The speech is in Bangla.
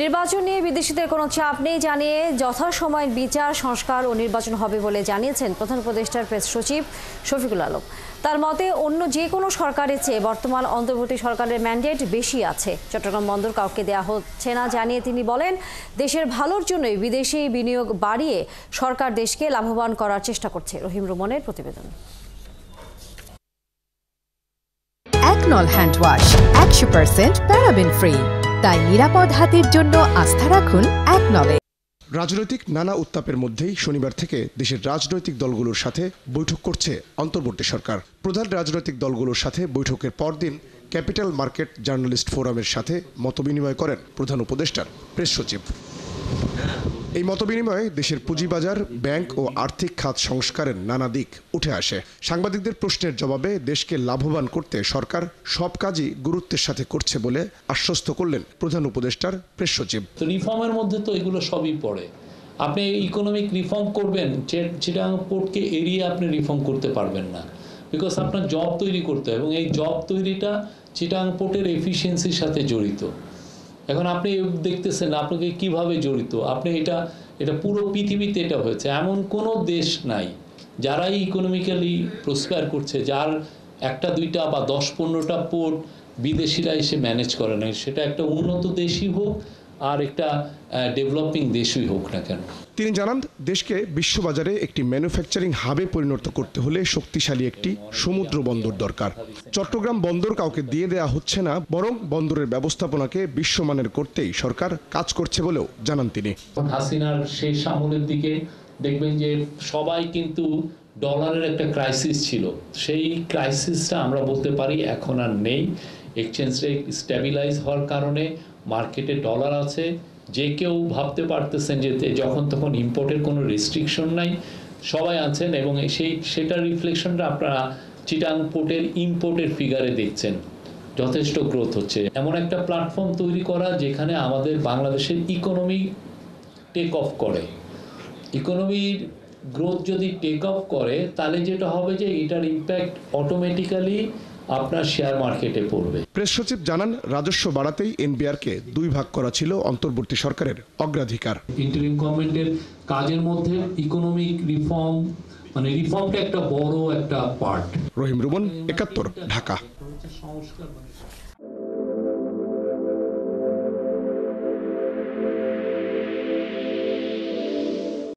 নির্বাচন নিয়ে বিদেশিদের কোনো চাপ নেই জানিয়ে যথাসময়ের বিচার সংস্কার ও নির্বাচন হবে বলে জানিয়েছেন প্রধান উপদেষ্টার প্রেস সচিব শফিকুল আলম। তার মতে অন্য যে কোনো সরকারের চেয়ে বর্তমান অন্তর্বর্তী সরকারের ম্যান্ডেট বেশি আছে। চট্টগ্রাম বন্দর কাউকে দেয়া হচ্ছে না জানিয়ে তিনি বলেন, দেশের ভালোর জন্যই বিদেশি বিনিয়োগ বাড়িয়ে সরকার দেশকে লাভবান করার চেষ্টা করছে। রহিম রুমনের প্রতিবেদন। একনল হ্যান্ড ওয়াশ 100% প্যারাবেন ফ্রি, তাই নিরাপদ হাতের জন্য আস্থা রাখুন একনলে। রাজনৈতিক নানা উত্তাপের মধ্যেই শনিবার থেকে দেশের রাজনৈতিক দলগুলোর সাথে বৈঠক করছে অন্তর্বর্তী সরকার। প্রধান রাজনৈতিক দলগুলোর সাথে বৈঠকের পরদিন ক্যাপিটাল মার্কেট জার্নালিস্ট ফোরামের সাথে মতবিনিময় করেন প্রধান উপদেষ্টার প্রেস সচিব। এই মতবিনিময়ে দেশের পুঁজিবাজার, ব্যাংক ও আর্থিক খাত সংস্কারের নানা দিক উঠে আসে। সাংবাদিকদের প্রশ্নের জবাবে দেশকে লাভবান করতে সরকার সব কাজই গুরুত্বের সাথে করছে বলে আশ্বস্ত করলেন প্রধান উপদেষ্টার প্রেস সচিব। তো রিফর্মের মধ্যে তো এগুলো সবই পড়ে। আপনি ইকোনমিক রিফর্ম করবেন, চিটাগাং পোর্টকে এড়িয়ে আপনি রিফর্ম করতে পারবেন না, বিকজ আপনার জব তৈরি করতে হবে এবং এই জব তৈরিটা চিটাগাং পোর্টের এফিসিয়েন্সির সাথে জড়িত। এখন আপনি দেখতেছেন আপনাকে কিভাবে জড়িত, আপনি এটা পুরো পৃথিবীতে এটা হয়েছে। এমন কোনো দেশ নাই যারাই ইকোনমিক্যালি প্রসপার করছে যার একটা দুইটা বা 10-15টা পোর্ট বিদেশিরা এসে ম্যানেজ করে না, সেটা একটা উন্নত দেশই হোক আর একটা ডেভেলপিং দেশই হোক না কেন। তিনি জানান, দেশকে বিশ্ববাজারে একটি ম্যানুফ্যাকচারিং হাবে পরিণত করতে হলে শক্তিশালী একটি সমুদ্র বন্দর দরকার। চট্টগ্রাম বন্দর কাউকে দিয়ে দেয়া হচ্ছে না, বরং বন্দরের ব্যবস্থাপনাকে বিশ্বমানের করতেই সরকার কাজ করছে বলেও জানান তিনি। হাসিনার শেষ আমলের দিকে দেখবেন যে সবাই কিন্তু ডলারের একটা ক্রাইসিস ছিল, সেই ক্রাইসিসটা আমরা বলতে পারি এখন আর নেই। এক্সচেঞ্জ রেট স্ট্যাবিলাইজ হওয়ার কারণে মার্কেটে ডলার আছে। যে কেউ ভাবতে পারতেছেন যে যখন তখন ইম্পোর্টের কোনো রেস্ট্রিকশন নাই, সবাই আছেন এবং সেটার রিফ্লেকশনটা আপনারা চিটাগাং পোর্টের ইম্পোর্টের ফিগারে দেখছেন। যথেষ্ট গ্রোথ হচ্ছে। এমন একটা প্ল্যাটফর্ম তৈরি করা যেখানে আমাদের বাংলাদেশের ইকোনমি টেক অফ করে। ইকোনমির গ্রোথ যদি টেক অফ করে তাহলে যেটা হবে যে এটার ইম্প্যাক্ট অটোমেটিক্যালি আপনার শেয়ার মার্কেটে পড়বে। প্রেস সচিব জানান, রাজস্ব বাড়াতেই এনবিআরকে 2 ভাগ করা ছিল অন্তর্বর্তী সরকারের অগ্রাধিকার। ইন্টারিম গভর্নমেন্টের কাজের মধ্যে ইকোনমিক রিফর্ম রিফর্মটা একটা বড় একটা পার্ট। রহিম রুমন, 71, ঢাকা।